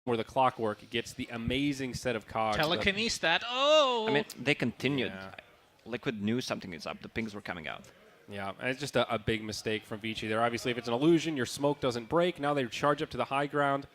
where the Clockwork gets the amazing set of cogs. Telekinestat. Oh! I mean, they continued. Yeah. Liquid knew something is up. The pings were coming out. Yeah, and it's just a big mistake from Vici there. Obviously, if it's an illusion, your smoke doesn't break. Now they charge up to the high ground.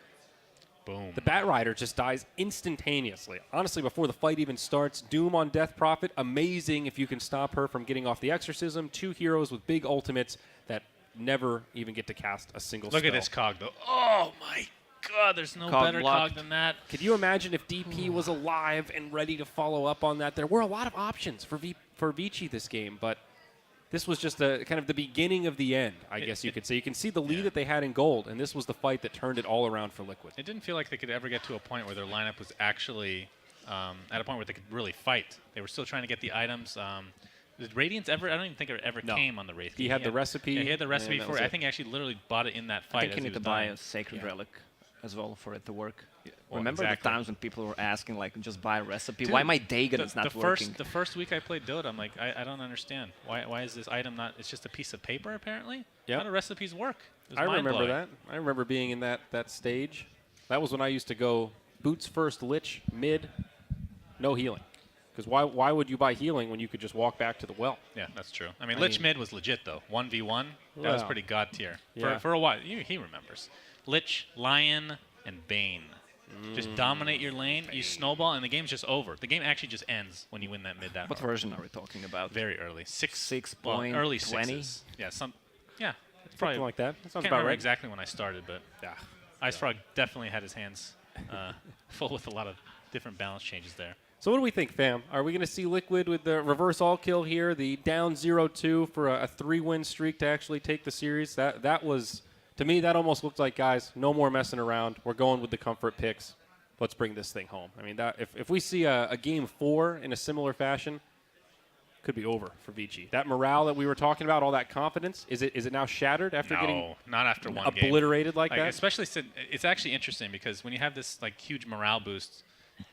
Boom. The Bat Rider just dies instantaneously. Honestly, before the fight even starts, Doom on Death Prophet, amazing if you can stop her from getting off the Exorcism. 2 heroes with big ultimates that never even get to cast a single spell. Look at this cog, though. Oh, my God, there's no better cog than that. Could you imagine if DP was alive and ready to follow up on that? There were a lot of options for Vici this game, but this was just kind of the beginning of the end, I guess you could say. You can see the lead that they had in gold, and this was the fight that turned it all around for Liquid. It didn't feel like they could ever get to a point where their lineup was actually at a point where they could really fight. They were still trying to get the items. Did Radiance ever? I don't even think it ever came on the Wraith. He had the recipe. Yeah, he had the recipe for it. I think he actually literally bought it in that fight. I think you need to buy a Sacred Relic as well for it to work. Well, remember the times when people were asking, like, just buy a recipe? Dude, why my Dagon is not working? The first week I played Dota, I'm like, I don't understand. Why is this item not? It's just a piece of paper, apparently? Yeah. How do recipes work? I remember that. I remember being in that stage. That was when I used to go boots first, lich, mid, no healing. Because why would you buy healing when you could just walk back to the well? Yeah, that's true. I mean, lich mid was legit, though. 1v1, that was pretty god tier. Yeah. For a while. He remembers. Lich, Lion, and Bane. Just dominate your lane, you snowball, and the game's just over. The game actually just ends when you win that mid that What version are we talking about? Very early. 6 point early 20? 6s. Yeah, something probably like that. That sounds can't about remember right. exactly when I started, but Ice Frog definitely had his hands full with a lot of different balance changes there. So what do we think, fam? Are we going to see Liquid with the reverse all kill here, the down 0-2 for a 3-win streak to actually take the series? That was, to me, that almost looked like, guys, no more messing around. We're going with the comfort picks. Let's bring this thing home. I mean, that if we see a game 4 in a similar fashion, could be over for Vici. That morale that we were talking about, all that confidence, is it now shattered after getting not after one obliterated game. like that? Especially, it's actually interesting because when you have this like huge morale boost,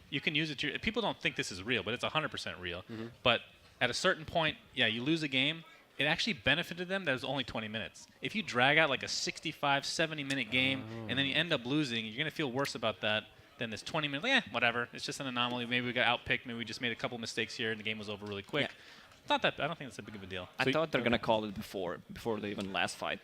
you can use it to. People don't think this is real, but it's 100% real. But at a certain point, you lose a game. It actually benefited them that it was only 20 minutes. If you drag out like a 65, 70-minute game and then you end up losing, you're going to feel worse about that than this 20 minutes. Whatever. It's just an anomaly. Maybe we got outpicked. Maybe we just made a couple mistakes here and the game was over really quick. I don't think that's a big of a deal. I thought they're going to call it before the even last fight.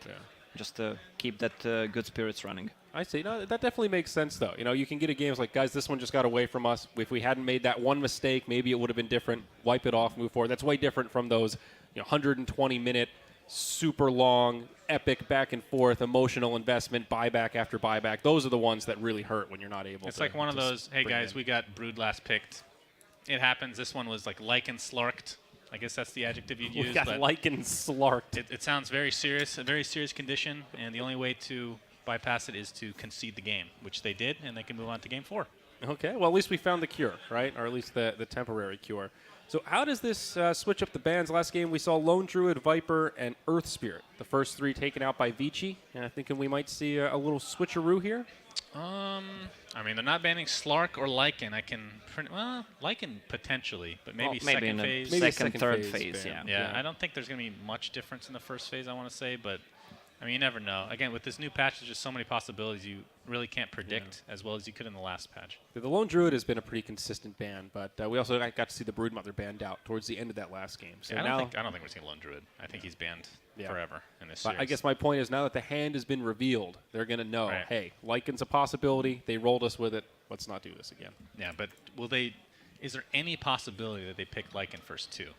Just to keep that good spirits running. I see. No, that definitely makes sense, though. You know, you can get a game like, guys, this one just got away from us. If we hadn't made that one mistake, maybe it would have been different. Wipe it off, move forward. That's way different from those 120-minute, super long, epic back and forth, emotional investment, buyback after buyback. Those are the ones that really hurt when you're not able to. It's like one of those, hey, guys, we got Brood last picked. It happens. This one was like lichen slarked. I guess that's the adjective you'd use. We got lichen slarked. It sounds very serious, a very serious condition, and the only way to bypass it is to concede the game, which they did, and they can move on to game 4. Okay, well, at least we found the cure, right? Or at least the temporary cure. So how does this switch up the bans? Last game we saw Lone Druid, Viper, and Earth Spirit. The first 3 taken out by Vici. And I think we might see a little switcheroo here. I mean, they're not banning Slark or Lichen. Lichen potentially, but maybe second phase. Maybe second, third phase, yeah. I don't think there's going to be much difference in the first phase, I want to say, but I mean, you never know. Again, with this new patch, there's just so many possibilities you really can't predict as well as you could in the last patch. The Lone Druid has been a pretty consistent ban, but we also got to see the Broodmother banned out towards the end of that last game. So I don't think we're seeing Lone Druid. I think he's banned forever in this series. I guess my point is now that the hand has been revealed, they're going to know, hey, Lycan's a possibility. They rolled us with it. Let's not do this again. Yeah, but is there any possibility that they pick Lycan first too?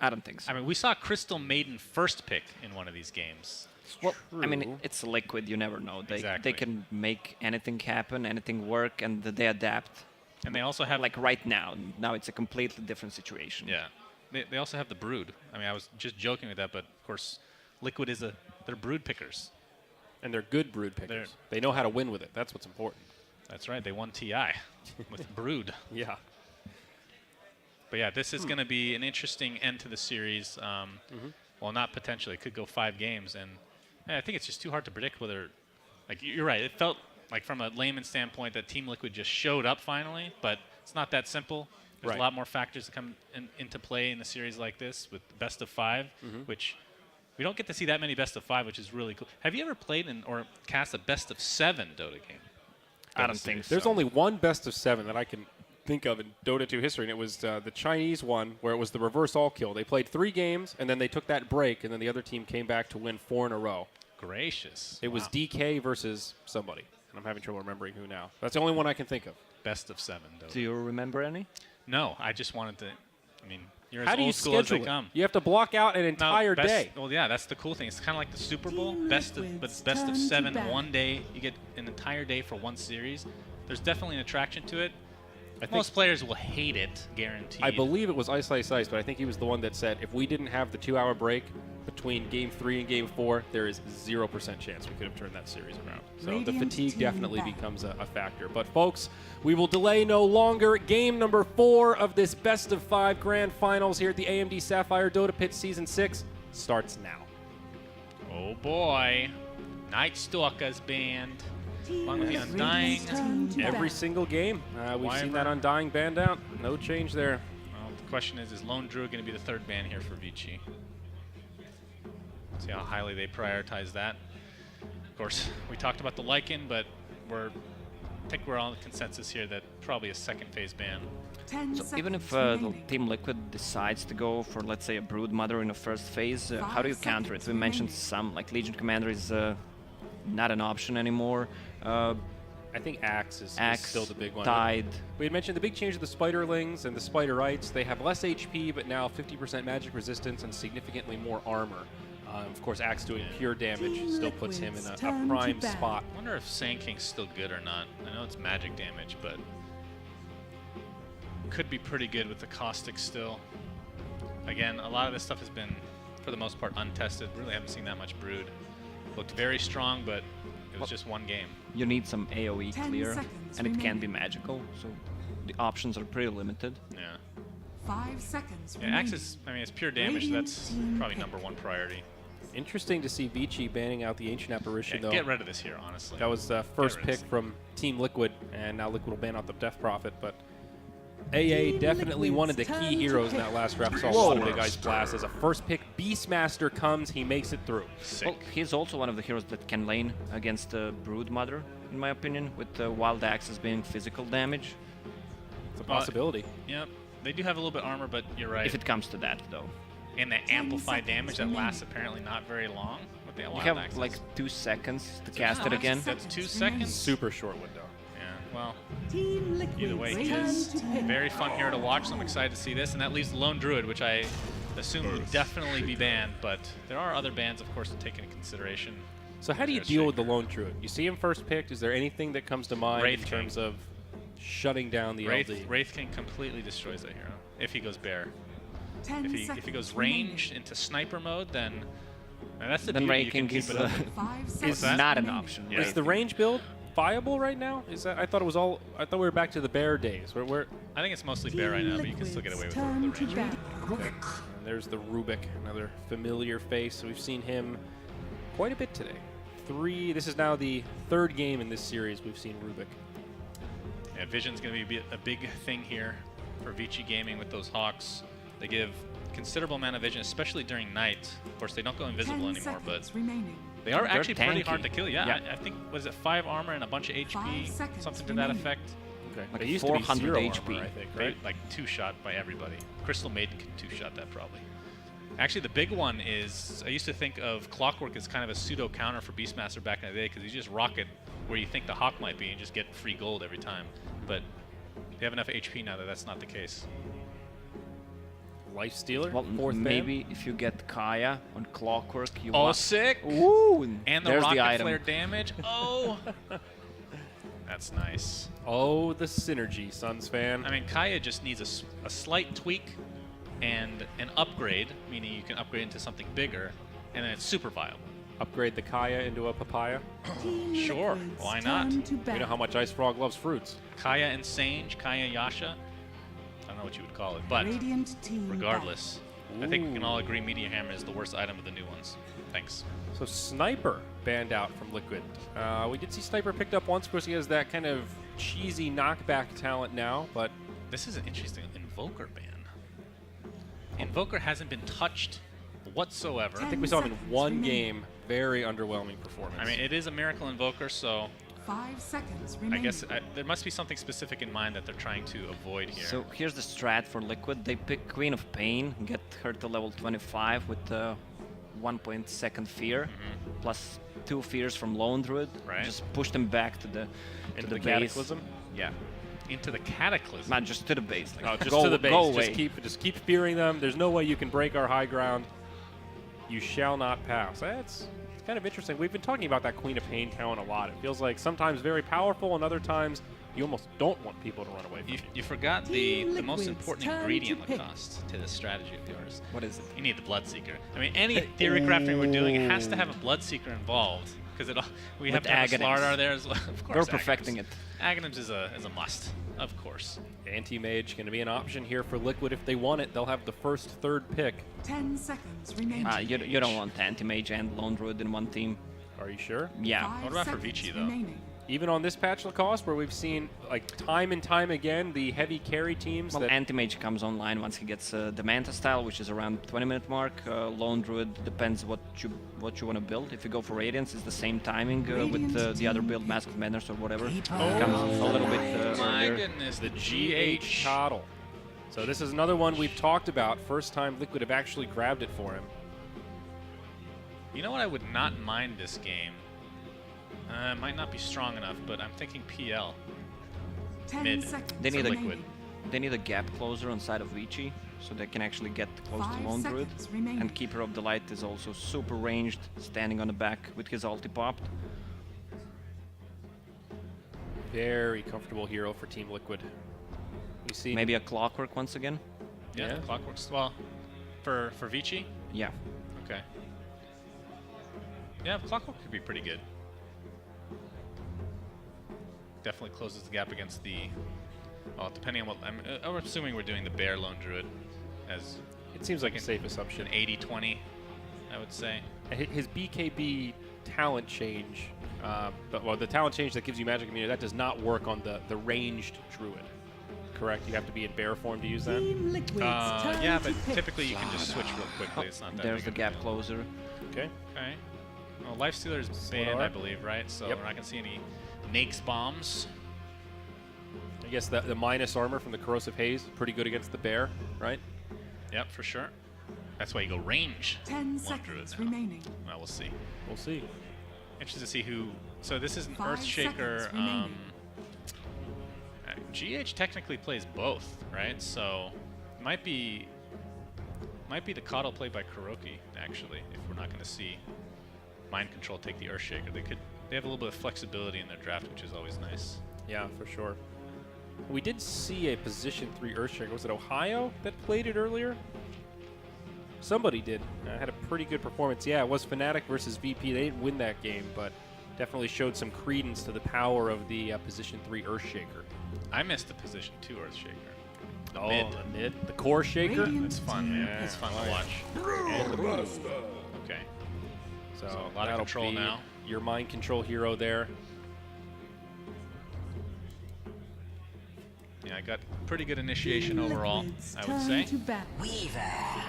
I don't think so. I mean, we saw Crystal Maiden first pick in one of these games. Well, I mean, it's Liquid. You never know. They can make anything happen, anything work, and they adapt. And they also have... Like right now. Now it's a completely different situation. Yeah. They also have the Brood. I mean, I was just joking with that, but of course, Liquid is they're Brood pickers. And they're good Brood pickers. They know how to win with it. That's what's important. That's right. They won TI with Brood. Yeah. But yeah, this is going to be an interesting end to the series. Well, not potentially. It could go 5 games, and I think it's just too hard to predict whether. Like you're right. It felt like from a layman's standpoint that Team Liquid just showed up finally, but it's not that simple. There's a lot more factors that come into play in a series like this with best of 5, which we don't get to see that many best of 5, which is really cool. Have you ever played or cast a best of 7 Dota game? I don't think so. There's only one best of 7 that I can think of in Dota 2 history, and it was the Chinese one where it was the reverse all kill. They played 3 games, and then they took that break, and then the other team came back to win 4 in a row. Gracious. It was DK versus somebody, and I'm having trouble remembering who now. That's the only one I can think of. Best of 7. Dota. Do you remember any? No, I just wanted to. I mean, you're How as do you old school as they schedule it? come. You have to block out an entire day. Well, yeah, that's the cool thing. It's kind of like the Super Bowl. Best of 7 one day. You get an entire day for one series. There's definitely an attraction to it. Most players will hate it, guaranteed. I believe it was Ice Ice Ice, but I think he was the one that said if we didn't have the 2-hour break between Game 3 and Game 4, there is 0% chance we could have turned that series around. So the fatigue definitely becomes a factor. But folks, we will delay no longer. Game number 4 of this best of 5 grand finals here at the AMD Sapphire Dota Pit Season 6 starts now. Oh boy. Night Stalker's banned. Along with the Undying. Every single game. We've seen that Undying banned out. No change there. Well, the question is Lone Druid going to be the 3rd ban here for Vici? See how highly they prioritize that. Of course, we talked about the Lycan, but I think we're on the consensus here that probably a 2nd phase ban. So even if the Team Liquid decides to go for, let's say, a Brood Mother in the 1st phase, how do you counter it? We mentioned some, like Legion Commander is not an option anymore. I think Axe is still the big one. Tide. We had mentioned the big change of the Spiderlings and the Spiderites. They have less HP, but now 50% magic resistance and significantly more armor. Of course, Axe doing pure damage still puts him in a prime spot. I wonder if Sand King's still good or not. I know it's magic damage, but could be pretty good with the Caustic still. Again, a lot of this stuff has been, for the most part, untested. Really haven't seen that much Brood. Looked very strong, but it was just one game. You need some AoE clear, and it can be magical, so the options are pretty limited. Yeah. 5 seconds. Yeah, Axe is, I mean, it's pure damage. That's probably #1 priority. Interesting to see Vici banning out the Ancient Apparition, though. Get rid of this here, honestly. That was the first pick from Team Liquid, and now Liquid will ban out the Death Prophet, but AA definitely one of the key heroes in that last draft. Saw a lot of big Ice Blast. As a first pick, Beastmaster comes, he makes it through. Sick. Well, he's also one of the heroes that can lane against the Brood Mother, in my opinion, with the Wild Axes being physical damage. It's a possibility. Yep. They do have a little bit armor, but you're right. If it comes to that, though. And the amplified damage that lasts apparently not very long with the You Wild have Axes. like 2 seconds to cast it again. That's 2 seconds? Super short window. Yeah, well, either way, he is very fun here to watch, so I'm excited to see this. And that leaves the Lone Druid, which I assume would definitely be banned, but there are other bans, of course, to take into consideration. So how do you deal with the Lone Druid? You see him first picked. Is there anything that comes to mind in terms of shutting down the LD? Wraith King completely destroys that hero if he goes bear. If he goes range into sniper mode, then that's the then beauty. Wraith King is not an option. Yeah. Is the range build viable right now? Is that, I thought it was all. I thought we were back to the bear days. Where I think it's mostly bear right now, but you can still get away with the range. okay. And there's the Rubik, another familiar face. We've seen him quite a bit today. This is now the 3rd game in this series we've seen Rubik. Yeah, Vision's going to be a big thing here for Vici Gaming with those Hawks. They give considerable amount of vision, especially during night. Of course, they don't go invisible anymore, but they are actually pretty hard to kill. Yeah, I think, was it 5 armor and a bunch of HP? Something to that effect. Okay. Like It used 400 to be 0 HP, armor, I think, right? Like 2-shot by everybody. Crystal Maiden can 2-shot that probably. Actually, the big one is, I used to think of Clockwork as kind of a pseudo counter for Beastmaster back in the day, because you just rocket where you think the Hawk might be and just get free gold every time. But they have enough HP now that that's not the case. Life Stealer? Well, 4th maybe ban? if you get Kaya on Clockwork, you Oh, want... sick! Ooh! And the there's rocket the flare damage. Oh! That's nice. Oh, the synergy, Suns fan. I mean, Kaya just needs a slight tweak and an upgrade, meaning you can upgrade into something bigger, and then it's super viable. Upgrade the Kaya into a papaya. Sure, why not? We know how much Ice Frog loves fruits. Kaya and Sage, Kaya Yasha. I don't know what you would call it, but regardless, I think we can all agree Meteor Hammer is the worst item of the new ones. Thanks. So Sniper banned out from Liquid. We did see Sniper picked up once. Of course, he has that kind of cheesy knockback talent now, but This is an interesting Invoker ban. Invoker hasn't been touched whatsoever. I think we saw him in one game. Very underwhelming performance. I mean, it is a Miracle Invoker, so 5 seconds I remaining. guess there must be something specific in mind that they're trying to avoid here. So here's the strat for Liquid. They pick Queen of Pain, get her to level 25 with 1 point second fear, plus 2 fears from Lone Druid. Right. Just push them back to the Into the the base. Cataclysm? Yeah, Into the Cataclysm. not just to the base. Like, Oh, just go, to the base. Go away. Just keep fearing them. There's no way you can break our high ground. You shall not pass. It's kind of interesting. We've been talking about that Queen of Pain talent a lot. It feels like sometimes very powerful, and other times you almost don't want people to run away from you. You forgot the most Liquid's important turn to ingredient, pick. Lacoste, to this strategy of yours. What is it? You need the Bloodseeker. I mean, any theory crafting we're doing, it has to have a Bloodseeker involved. Because we have With to have a Aghanims. Slardar there as well. Of course, We're perfecting it. Aghanims is a must, of course. Anti-Mage going to be an option here for Liquid. If they want it, they'll have the first third pick. 10 seconds remaining. You don't want Anti-Mage and Lone Druid in one team. Are you sure? Yeah. 5 What about for seconds Vici, though? remaining. Even on this patch, Lacoste, where we've seen like time and time again the heavy carry teams Well, that Anti-Mage comes online once he gets the Manta style, which is around 20-minute mark. Lone Druid depends what you want to build. If you go for Radiance, it's the same timing with the other build, Mask of Madness or whatever. It comes a little bit My earlier. goodness, the GH Coddle. So this is another one we've talked about. First time Liquid have actually grabbed it for him. You know what I would not mind this game? It might not be strong enough, but I'm thinking PL. 10 Mid. seconds They need a remaining. They need a gap closer on side of Vici, so they can actually get close to 5 Lone Druid. seconds remaining. And Keeper of the Light is also super ranged, standing on the back with his ulti popped. Very comfortable hero for Team Liquid. We see Maybe a Clockwork once again. Yeah, Yeah. Clockworks. Well, for Vici? Yeah. Okay. Yeah, Clockwork could be pretty good. Definitely closes the gap against the... Well, depending on what... I'm assuming we're doing the Bear Lone Druid as it seems like a safe assumption. an 80-20, I would say. His BKB talent change, the talent change that gives you magic immunity, that does not work on the ranged druid. Correct? You have to be in bear form to use that. Team Liquid's turn Yeah, to but pick. typically you can just switch real quickly. It's not that There's big the of a gap deal. closer. Okay. Okay. Well, Lifestealer is banned, I believe, right? So Yep. we're not going to see any Nakes bombs. I guess the minus armor from the Corrosive Haze is pretty good against the bear, right? Yep, for sure. That's why you go range. 10 Lone seconds Druid now. remaining. Well, we'll see. We'll see. Interested to see who. So this is an 5 Earthshaker. seconds remaining. GH technically plays both, right? So might be the Coddle played by Kuroki actually. If we're not going to see Mind Control take the Earthshaker, they have a little bit of flexibility in their draft, which is always nice. Yeah, for sure. We did see a position 3 Earthshaker. Was it Ohio that played it earlier? Somebody did. Had a pretty good performance. Yeah, it was Fnatic versus VP. They didn't win that game, but definitely showed some credence to the power of the position 3 Earthshaker. I missed the position 2 Earthshaker. Oh, Mid. mid. The core shaker. Radiant It's fun, team man. It's fun to watch. Okay. So So a lot of that'll control be now. Your mind control hero there. Yeah, I got pretty good initiation Team overall, Liquid's I would turn say. to battle.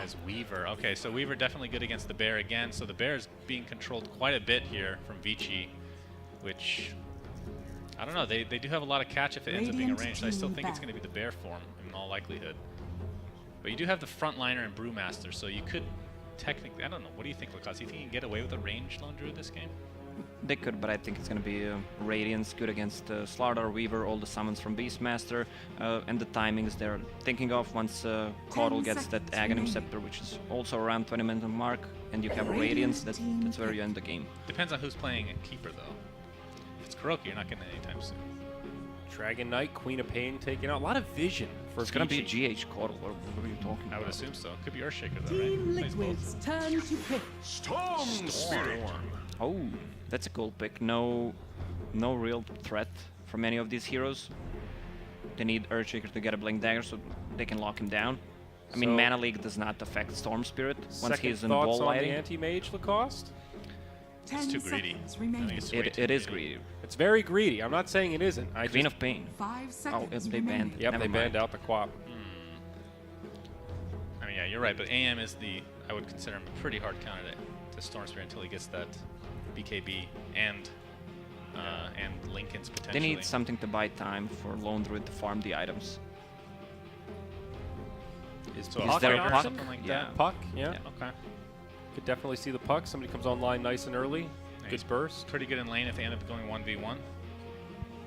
As Weaver. Okay, so Weaver definitely good against the Bear again. So the Bear is being controlled quite a bit here from Vici, which, I don't know, they do have a lot of catch if it ends up being Radiant arranged. I still team think it's going to be the Bear form in all likelihood. But you do have the Frontliner and Brewmaster, so you could technically, I don't know, what do you think, Lacoste? Do you think you can get away with a ranged Lone Druid this game? They could, but I think it's gonna be Radiance, good against Slardar, Weaver, all the summons from Beastmaster, and the timings they're thinking of once Caudle gets that seconds Aghanim remaining. Scepter, which is also around 20-minute mark, and you have a Radiance, that's where you end the game. Depends on who's playing a Keeper, though. If it's Kuroki, you're not getting it anytime soon. Dragon Knight, Queen of Pain taking out. A lot of vision for It's gonna be Vici. a GH Caudle, what are you talking I about? would assume so. Could be Earthshaker, though, right? Team Plays both. Liquid's turn to pick. Storm. Oh, that's a cool pick. No real threat from any of these heroes. They need Earthshaker to get a Blink Dagger so they can lock him down. I mean, So- Mana Leak does not affect Storm Spirit once Second he's in thoughts ball on the lighting. anti-mage Lacoste? 10 It's too greedy. seconds I think remaining. it's way too It is greedy. It's very greedy. I'm not saying it isn't. Queen of Pain. 5 Oh, seconds they remaining. banned. Yep, Never they banned mind. out the Quap. I mean, yeah, you're right, but AM is I would consider him a pretty hard counter to Storm Spirit until he gets that BKB and and Lincoln's They potentially. need something to buy time for Lone Druid to farm the items. So a Is Hawk there a Rider or puck? something like Yeah. that. Puck, yeah. Yeah. Okay. Could definitely see the puck. Somebody comes online nice and early. Nice. Good burst. Pretty good in lane if they end up going 1v1.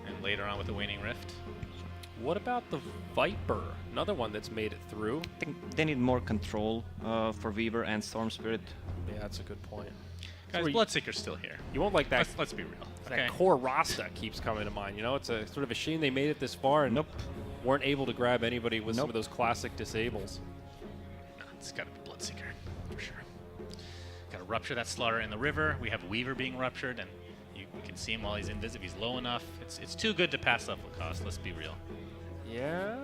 And later on with the Waning Rift. What about the Viper? Another one that's made it through. I think they need more control for Weaver and Storm Spirit. Yeah, that's a good point. Guys, where you- Bloodseeker's still here. You won't like that. Let's be real. That Okay. core Rasta keeps coming to mind. You know, it's a sort of a shame they made it this far and weren't able to grab anybody with some of those classic disables. No, it's got to be Bloodseeker for sure. Got to rupture that Slaughter in the river. We have Weaver being ruptured, and you can see him while he's invisible. He's low enough. It's too good to pass up with cost. Let's be real. Yeah.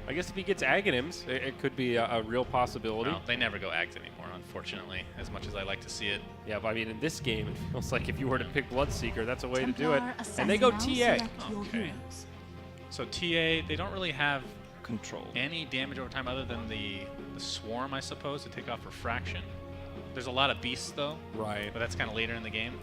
I guess if he gets Aghanims, it could be a real possibility. No, they never go Ags anymore, unfortunately, as much as I like to see it. Yeah, but I mean, in this game, it feels like if you were to pick Bloodseeker, that's a way to do Templar it. assassin And they go now TA. select your Okay. heroes. So TA, they don't really have Control. any damage over time other than the Swarm, I suppose, to take off Refraction. There's a lot of Beasts, though, Right. but that's kind of later in the game.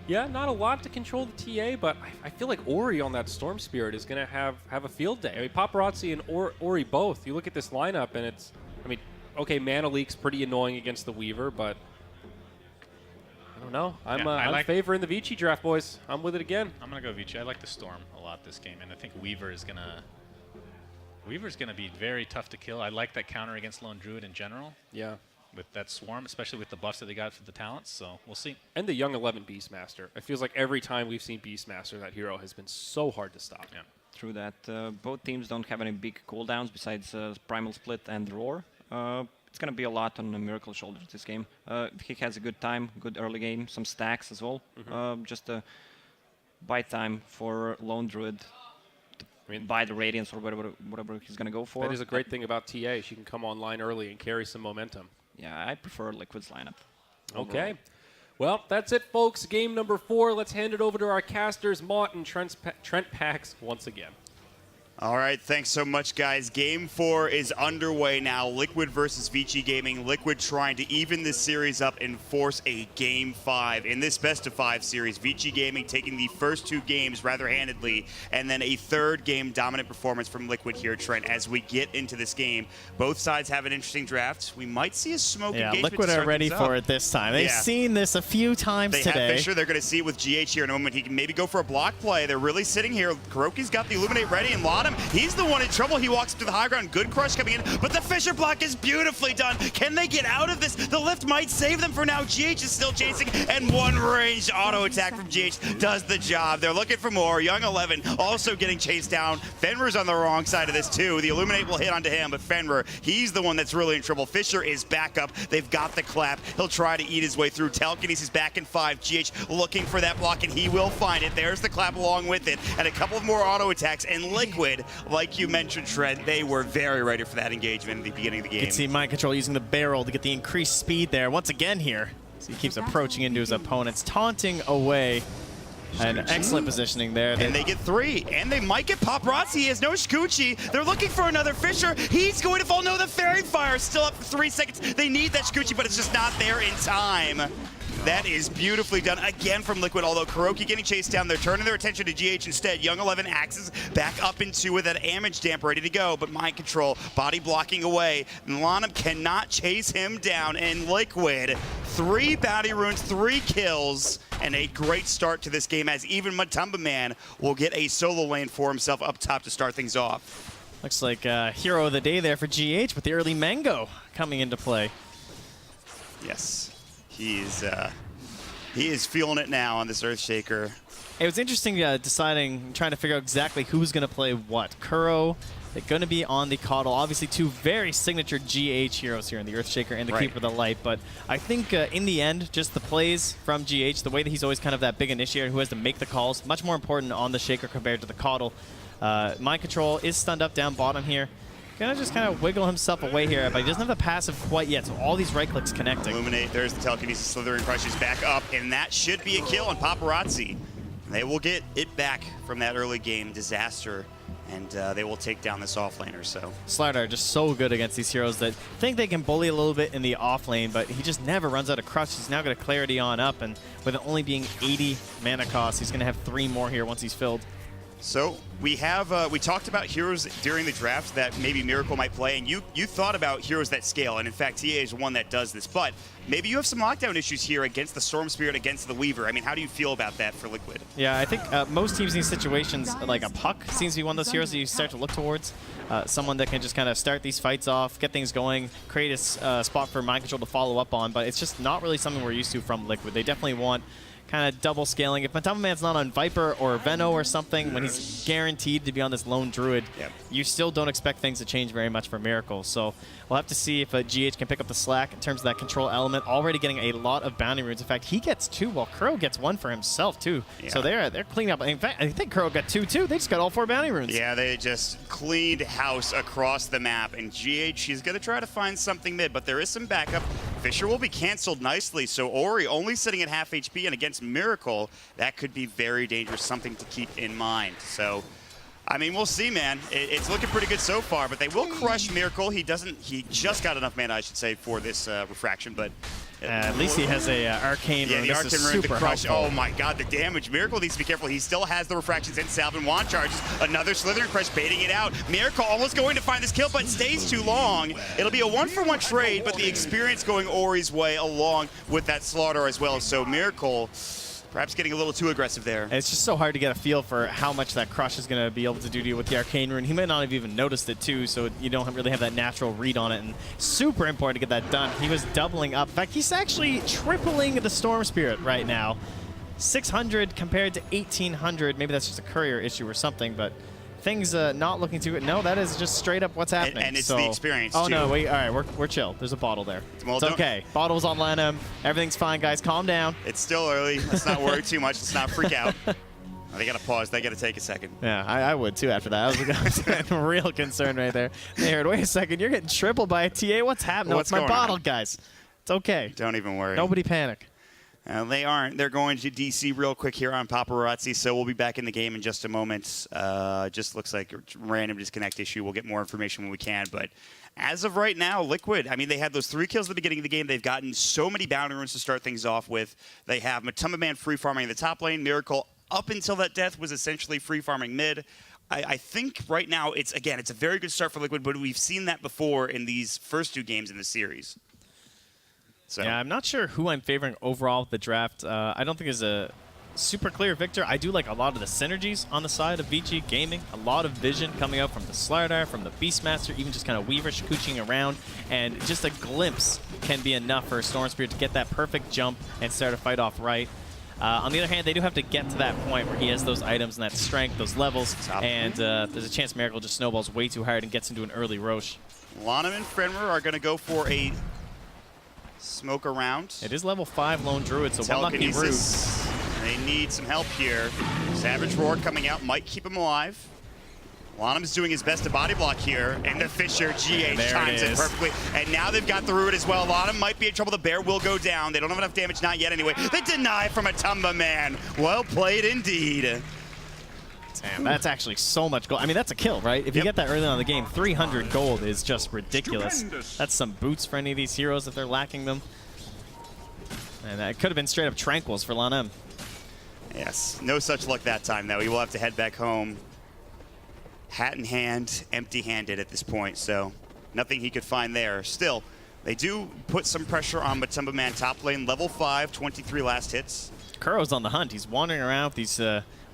Yeah, not a lot to control the TA, but I feel like Ori on that Storm Spirit is going to have a field day. I mean, Paparazzi and Ori both. You look at this lineup, and it's, I mean, okay, Mana Leak's pretty annoying against the Weaver, but I don't know. I'm like- favoring the Vici draft, boys. I'm with it again. I'm going to go Vici. I like the Storm a lot this game, and I think Weaver's going to be very tough to kill. I like that counter against Lone Druid in general Yeah. with that Swarm, especially with the buffs that they got for the talents, so we'll see. And the Young 11 Beastmaster. It feels like every time we've seen Beastmaster, that hero has been so hard to stop. Yeah. True that. Both teams don't have any big cooldowns besides Primal Split and Roar. It's going to be a lot on the Miracle Shoulders this game. He has a good time, good early game, some stacks as well. Just a buy time for Lone Druid to buy the Radiance or whatever he's going to go for. That is a great thing about TA. She can come online early and carry some momentum. Yeah, I prefer Liquid's lineup. Okay. Well, that's it, folks. Game number 4. Let's hand it over to our casters, Mott and Trent Pax, once again. All right, thanks so much, guys. Game 4 is underway now. Liquid versus Vici Gaming. Liquid trying to even this series up and force a Game 5. In this best-of-5 series, Vici Gaming taking the first 2 games rather handedly, and then a third game dominant performance from Liquid here, Trent. As we get into this game, both sides have an interesting draft. We might see a smoke engagement. Liquid to are start ready things for up. it this time. They've Yeah. seen this a few times They today. have Fisher. They're going to see it with GH here in a moment. He can maybe go for a block play. They're really sitting here. Kuroki's got the Illuminate ready, and Lottom, he's the one in trouble. He walks to the high ground. Good crush coming in, but the Fisher block is beautifully done. Can they get out of this? The lift might save them for now. GH is still chasing, and one ranged auto attack from GH does the job. They're looking for more. Young 11 also getting chased down. Fenrir's on the wrong side of this too. The Illuminate will hit onto him, but Fenrir, he's the one that's really in trouble. Fisher is back up. They've got the clap. He'll try to eat his way through. Telekinesis back in 5. GH looking for that block, and he will find it. There's the clap along with it, and a couple of more auto attacks. And Liquid, like you mentioned, Trent, they were very ready for that engagement at the beginning of the You game. can see Mind Control using the barrel to get the increased speed there. Once again here, so he keeps approaching into his opponents, taunting away. And excellent positioning there. And they get 3, and they might get Paparazzi. He has no Shikuchi. They're looking for another Fisher. He's going to fall. No, the Fairy Fire is still up for 3 seconds. They need that Shikuchi, but it's just not there in time. That is beautifully done again from Liquid, although Kuroki getting chased down. They're turning their attention to GH instead. Young 11 axes back up into with that Damage Damp ready to go, but Mind Control, body blocking away. Lanham cannot chase him down, and Liquid, 3 bounty runes, 3 kills, and a great start to this game as even Matumba Man will get a solo lane for himself up top to start things off. Looks like hero of the day there for GH with the early Mango coming into play. Yes, he is feeling it now on this Earthshaker. It was interesting trying to figure out exactly who's going to play what. Kuro, they're going to be on the Coddle. Obviously, 2 very signature GH heroes here in the Earthshaker and the Keeper of the Light. But I think in the end, just the plays from GH, the way that he's always kind of that big initiator who has to make the calls, much more important on the Shaker compared to the Coddle. Mind Control is stunned up down bottom here. Gonna just kind of wiggle himself away here, but he doesn't have the passive quite yet, so all these right clicks connecting. Illuminate, there's the Telekinesis, Slithering Crushes back up, and that should be a kill on Paparazzi. They will get it back from that early game disaster, and they will take down this offlaner. So Slider are just so good against these heroes that think they can bully a little bit in the off lane, but he just never runs out of crush. He's now got a clarity on up, and with it only being 80 mana cost, he's going to have 3 more here once he's filled. So we have we talked about heroes during the draft that maybe Miracle might play, and you thought about heroes that scale, and in fact TA is one that does this. But maybe you have some lockdown issues here against the Storm Spirit, against the Weaver. I mean, how do you feel about that for Liquid? Yeah, I think most teams in these situations, like a Puck seems to be one of those heroes that you start to look towards. Someone that can just kind of start these fights off, get things going, create a spot for Mind Control to follow up on, but it's just not really something we're used to from Liquid. They definitely want kind of double scaling. If Matumba Man's not on Viper or Veno or something, when he's guaranteed to be on this lone Druid, you still don't expect things to change very much for Miracle. So we'll have to see if GH can pick up the slack in terms of that control element. Already getting a lot of bounty runes. In fact, he gets 2, while Kuro gets 1 for himself too. Yeah. So they're cleaning up. In fact, I think Kuro got 2 too. They just got all 4 bounty runes. Yeah, they just cleaned house across the map, and GH, she's going to try to find something mid, but there is some backup. Fisher will be canceled nicely, so Ori only sitting at half HP, and against Miracle, that could be very dangerous, something to keep in mind. So, I mean, we'll see, man. It's looking pretty good so far, but they will crush Miracle. He just got enough mana, I should say, for this refraction, but at least he has a arcane rune. the This Arcane is rune, the super crush. helpful. Oh my god, the damage. Miracle needs to be careful. He still has the refractions and Salvin wand charges. Another Slithering Crush baiting it out. Miracle almost going to find this kill, but stays too long. It'll be a 1-for-1 trade, but the experience going Ori's way along with that slaughter as well. So Miracle perhaps getting a little too aggressive there. It's just so hard to get a feel for how much that crush is going to be able to do to you with the Arcane Rune. He might not have even noticed it too, so you don't really have that natural read on it. And super important to get that done. He was doubling up. In fact, he's actually tripling the Storm Spirit right now. 600 compared to 1800. Maybe that's just a courier issue or something, but things not looking too good. No, that is just straight up what's happening. And it's the experience, Oh too. no, wait, all right, we're chill. There's a bottle there. Well, it's okay. Bottle's on Lanham. Everything's fine, guys. Calm down. It's still early. Let's not worry too much. Let's not freak out. They got to pause. They got to take a second. Yeah, I would too after that. I was real concerned right there. They heard, wait a second, you're getting tripled by a TA. What's happening? No, What's it's my going bottle, on? guys. It's okay. Don't even worry. Nobody panic. They aren't. They're going to DC real quick here on Paparazzi, so we'll be back in the game in just a moment. Just looks like a random disconnect issue. We'll get more information when we can, but as of right now, Liquid, I mean, they had those 3 kills at the beginning of the game. They've gotten so many bounty runes to start things off with. They have Matumba Man free farming in the top lane. Miracle, up until that death, was essentially free farming mid. I think right now, it's a very good start for Liquid, but we've seen that before in these first 2 games in the series. So. Yeah, I'm not sure who I'm favoring overall with the draft. I don't think there's a super clear victor. I do like a lot of the synergies on the side of Vici Gaming. A lot of vision coming out from the Slardar, from the Beastmaster, even just kind of Weaver scooching around. And just a glimpse can be enough for Storm Spirit to get that perfect jump and start a fight off right. On the other hand, they do have to get to that point where he has those items and that strength, those levels, and there's a chance Miracle just snowballs way too hard and gets into an early Roche. Lanham and Fenrir are going to go for a smoke around. It is level 5 Lone Druid, so one lucky root. Telekinesis. They need some help here. Savage Roar coming out might keep him alive. Lanham is doing his best to body block here, and the Fisher GH times it perfectly. And now they've got the root as well. Lanham might be in trouble. The bear will go down. They don't have enough damage, not yet anyway. The deny from Matumba Man. Well played indeed. Damn, that's actually so much gold. I mean, that's a kill, right? If you get that early on in the game, 300 gold is just ridiculous. That's some boots for any of these heroes if they're lacking them. And that could have been straight up tranquils for Lanham. Yes, no such luck that time, though. He will have to head back home. Hat in hand, empty-handed at this point, so nothing he could find there. Still, they do put some pressure on Matumba Man top lane. Level 5, 23 last hits. Kuro's on the hunt. He's wandering around with these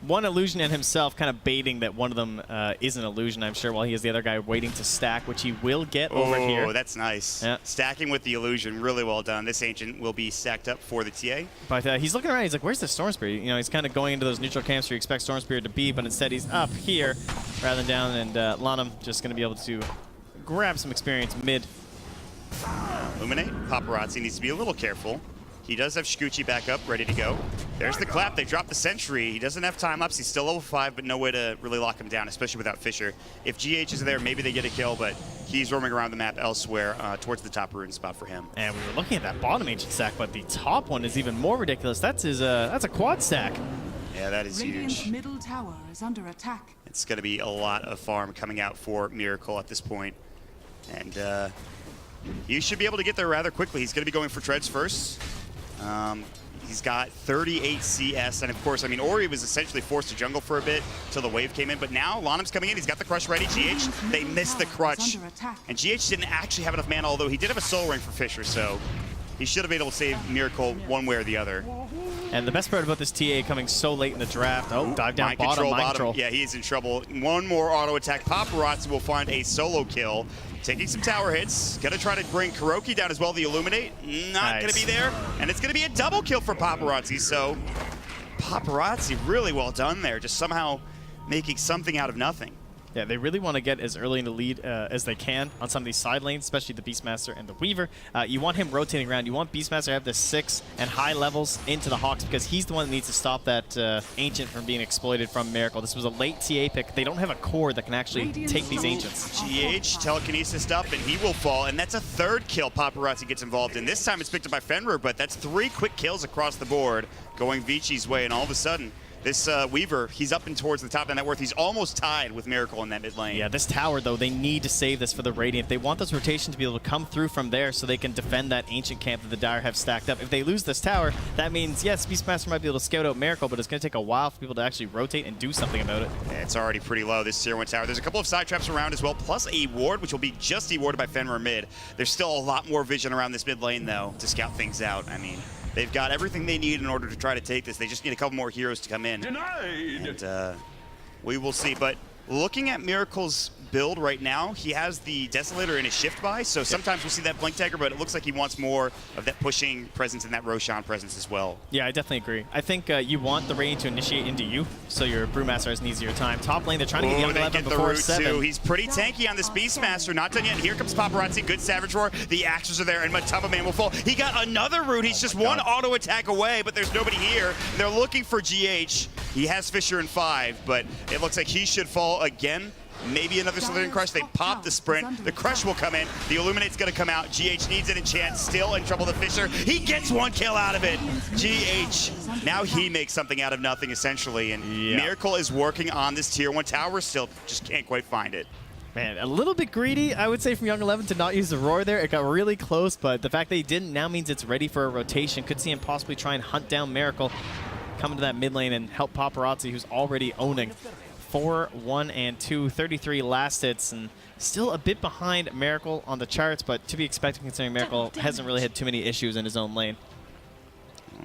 one illusion and himself, kind of baiting that one of them is an illusion, I'm sure, while he has the other guy waiting to stack, which he will get over here. Oh, that's nice. Yeah. Stacking with the illusion, really well done. This Ancient will be stacked up for the TA. But he's looking around. He's like, where's the Storm Spirit? You know, he's kind of going into those neutral camps where you expect Storm Spirit to be, but instead he's up here rather than down, and Lanham just going to be able to grab some experience mid. Illuminate. Paparazzi needs to be a little careful. He does have Shikuchi back up, ready to go. There's the clap. They dropped the sentry. He doesn't have time ups. He's still level 5, but no way to really lock him down, especially without Fisher. If GH is there, maybe they get a kill, but he's roaming around the map elsewhere towards the top rune spot for him. And we were looking at that bottom ancient stack, but the top one is even more ridiculous. That's his. That's a quad stack. Yeah, that is Radiant's huge. middle tower is under attack. It's going to be a lot of farm coming out for Miracle at this point. And he should be able to get there rather quickly. He's going to be going for treads first. He's got 38 CS, and of course, I mean, Ori was essentially forced to jungle for a bit till the wave came in, but now Lonum's coming in, he's got the crush ready. GH, they missed the crutch, and GH didn't actually have enough mana, although he did have a soul ring for Fisher, so he should have been able to save Miracle one way or the other. And the best part about this TA coming so late in the draft, dive down Mind bottom, mind bottom. control. Yeah, he's in trouble. One more auto attack. Paparazzi will find a solo kill. Taking some tower hits. Gonna try to bring Kuroki down as well, the Illuminate. Not gonna be there. And it's gonna be a double kill for Paparazzi, so Paparazzi really well done there, just somehow making something out of nothing. Yeah, they really want to get as early in the lead as they can on some of these side lanes, especially the Beastmaster and the Weaver. You want him rotating around. You want Beastmaster to have the 6 and high levels into the Hawks because he's the one that needs to stop that Ancient from being exploited from Miracle. This was a late TA pick. They don't have a core that can actually take these Ancients. GH telekinesis up and he will fall, and that's a third kill Paparazzi gets involved in. This time it's picked up by Fenrir, but that's 3 quick kills across the board going Vici's way, and all of a sudden this Weaver, he's up and towards the top of the net worth. He's almost tied with Miracle in that mid lane. Yeah, this tower, though, they need to save this for the Radiant. They want this rotation to be able to come through from there so they can defend that Ancient camp that the Dire have stacked up. If they lose this tower, that means, yes, Beastmaster might be able to scout out Miracle, but it's going to take a while for people to actually rotate and do something about it. Yeah, it's already pretty low, this Tier 1 tower. There's a couple of side traps around as well, plus a ward, which will be just dewarded by Fenrir mid. There's still a lot more vision around this mid lane, though, to scout things out. I mean, they've got everything they need in order to try to take this. They just need a couple more heroes to come in. And we will see. But looking at Miracle's build right now, he has the Desolator in his shift buy, so sometimes we'll see that Blink Dagger, but it looks like he wants more of that pushing presence and that Roshan presence as well. Yeah, I definitely agree. I think you want the Radiant to initiate into you, so your Brewmaster has an easier time. Top lane, they're trying to get Young 11 before 7. Too. He's pretty tanky on this Beastmaster. Not done yet. Here comes Paparazzi. Good Savage Roar. The axes are there, and Matamba Man will fall. He got another root. He's just one auto attack away, but there's nobody here. They're looking for GH. He has Fisher in 5, but it looks like he should fall again. Maybe another Slithering Crush. They pop the sprint. The Crush will come in. The Illuminate's going to come out. GH needs an enchant. Still in trouble. The Fisher. He gets 1 kill out of it. GH. Now he makes something out of nothing, essentially. And Miracle is working on this Tier 1 tower still. Just can't quite find it. Man, a little bit greedy, I would say, from Young 11 to not use the Roar there. It got really close, but the fact that he didn't now means it's ready for a rotation. Could see him possibly try and hunt down Miracle, come into that mid lane and help Paparazzi, who's already owning. 4, 1, and 2, 33 last hits, and still a bit behind Miracle on the charts, but to be expected considering Miracle hasn't really had too many issues in his own lane.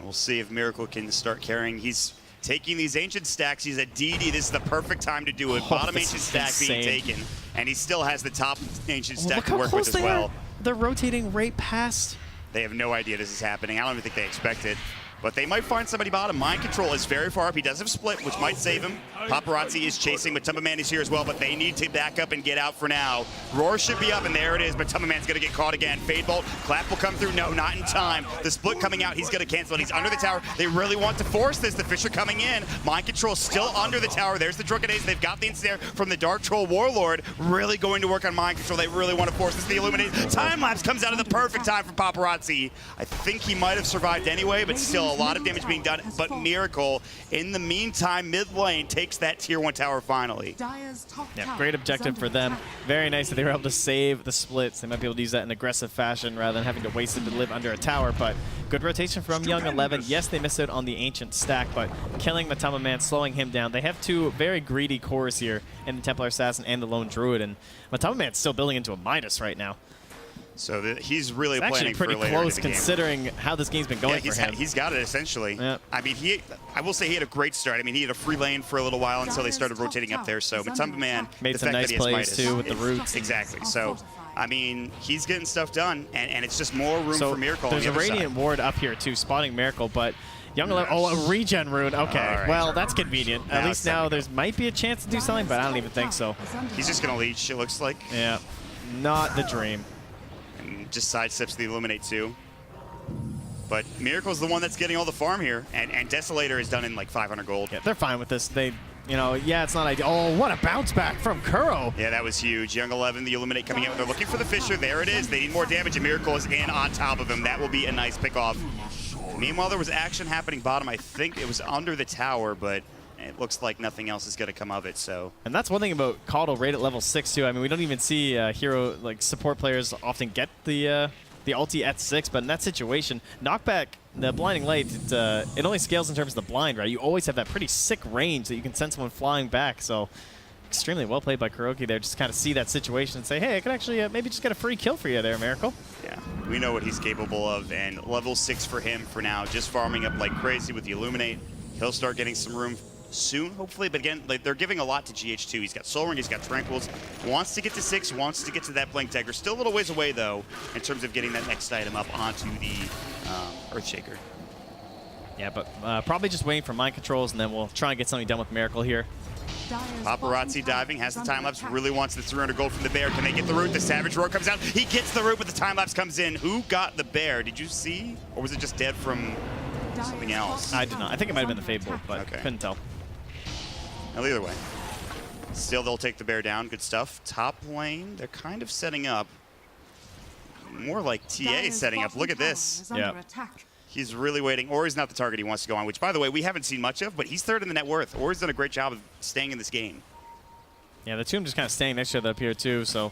We'll see if Miracle can start carrying. He's taking these Ancient stacks. He's at DD. This is the perfect time to do it. Bottom Ancient stack being taken, and he still has the top Ancient stack to work with as well. They're rotating right past. They have no idea this is happening. I don't even think they expect it. But they might find somebody bottom. Mind Control is very far up. He does have Split, which might save him. Paparazzi is chasing, but Man is here as well, but they need to back up and get out for now. Roar should be up, and there it is, but Man's going to get caught again. Fade Bolt, Clap will come through. No, not in time. The Split coming out, he's going to cancel it. He's under the tower. They really want to force this. The Fisher coming in. Mind Control still under the tower. There's the Drunken Ace. They've got the ensnare from the Dark Troll Warlord. Really going to work on Mind Control. They really want to force this. The Illuminate. Time Lapse comes out at the perfect time for Paparazzi. I think he might have survived anyway, but still a lot of damage being done. But Miracle, in the meantime, mid lane takes that Tier 1 tower finally. Yeah, great objective for them. Very nice that they were able to save the splits. They might be able to use that in aggressive fashion rather than having to waste it to live under a tower. But good rotation from Young 11. Yes, they missed out on the Ancient stack, but killing Matamba Man, slowing him down. They have 2 very greedy cores here in the Templar Assassin and the Lone Druid, and Matamba Man's still building into a Midas right now. So he's really it's planning actually pretty for later close in the considering how this game's been going for him. He's got it essentially. Yep. I mean, I will say he had a great start. I mean, he had a free lane for a little while until they started rotating up there. So Matamba Man made some nice plays too with the roots. Exactly. So I mean, he's getting stuff done, and it's just more room for Miracle. There's on the a other Radiant side. ward up here too, spotting Miracle, but Young 11, oh, a regen rune. Okay, right. well, that's convenient. At Now least it's time now to go. there's might be a chance to do something, but I don't even think so. He's just gonna leech. It looks like. Yeah, not the dream. And just sidesteps the Illuminate too. But Miracle's the one that's getting all the farm here, and Desolator is done in like 500 gold. Yeah, they're fine with this. They, you know, yeah, it's not ideal. Oh, what a bounce back from Kuro. Yeah, that was huge. Young 11, the Illuminate coming out. They're looking for the Fisher. There it is. They need more damage, and Miracle is in on top of him. That will be a nice pick off. Meanwhile, there was action happening bottom. I think it was under the tower, but it looks like nothing else is going to come of it. So, and that's one thing about Caudle right at level 6 too. I mean, we don't even see hero like support players often get the ulti at 6, but in that situation, knockback, the blinding light, it only scales in terms of the blind, right? You always have that pretty sick range that you can send someone flying back. So, extremely well played by KuroKy there. Just kind of see that situation and say, hey, I could actually maybe just get a free kill for you there, Miracle. Yeah, we know what he's capable of, and level 6 for him for now, just farming up like crazy with the Illuminate. He'll start getting some room soon, hopefully, but again, like, they're giving a lot to GH2. He's got Soul Ring, he's got Tranquils, wants to get to 6, wants to get to that Blink Dagger. Still a little ways away, though, in terms of getting that next item up onto the Earthshaker. Yeah, but probably just waiting for mind controls, and then we'll try and get something done with Miracle here. Paparazzi diving, has the time-lapse, really wants the 300 gold from the bear. Can they get the root? The Savage Roar comes out. He gets the root, but the time-lapse comes in. Who got the bear? Did you see? Or was it just dead from something else? I did not. I think it might have been the Fable, but okay. Couldn't tell. Well, either way. Still, they'll take the bear down. Good stuff. Top lane, they're kind of setting up. More like TA setting up. Look at this. Yeah. He's really waiting. Ori's not the target he wants to go on, which, by the way, we haven't seen much of, but he's third in the net worth. Ori's done a great job of staying in this game. Yeah, the two of them just kind of staying next to each other up here, too, so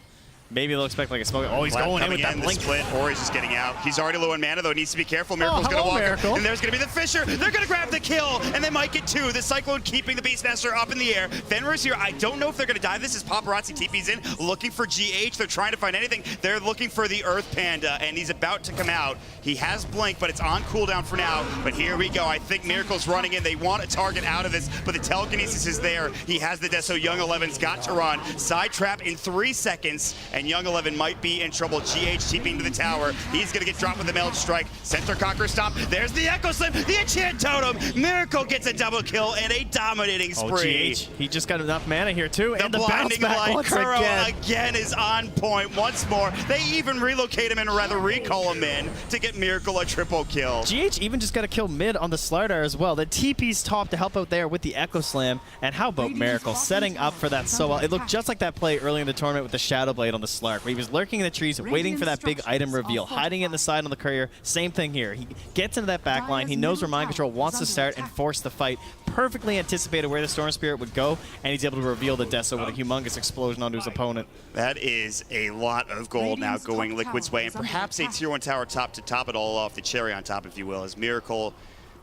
maybe they'll expect like a smoke. Oh, he's Flat going in coming with that the blink. split. Ori's just getting out. He's already low on mana, though. Needs to be careful. Miracle's going to walk. Miracle. And there's going to be the Fisher. They're going to grab the kill, and they might get 2. The Cyclone keeping the Beastmaster up in the air. Fenrir's here. I don't know if they're going to dive. This is Paparazzi TP's in, looking for GH. They're trying to find anything. They're looking for the Earth Panda, and he's about to come out. He has Blink, but it's on cooldown for now. But here we go. I think Miracle's running in. They want a target out of this, but the telekinesis is there. He has the Deso. Young 11's got to run. Side trap in 3 seconds, and Young 11 might be in trouble. GH TPing to the tower. He's going to get dropped with the Meld Strike. Center Conqueror stop. There's the Echo Slam. The Enchant Totem. Miracle gets a double kill and a dominating spree. GH, he just got enough mana here, too. The and the blinding bounce back light. once Kuro again. is on point once more. They even relocate him and rather recall him in to get Miracle a triple kill. GH even just got a kill mid on the Slardar as well. The TP's top to help out there with the Echo Slam. And how about Miracle setting up for that so well? It looked just like that play early in the tournament with the Shadow Blade on the Slark, where he was lurking in the trees, waiting for that big item reveal, hiding in the side on the courier. Same thing here. He gets into that back line. He knows where Mind Control wants to start and force the fight. Perfectly anticipated where the Storm Spirit would go, and he's able to reveal the Deso with a humongous explosion onto his opponent. That is a lot of gold now going Liquid's way, and perhaps a tier 1 tower top to top it all off, the cherry on top, if you will, as Miracle,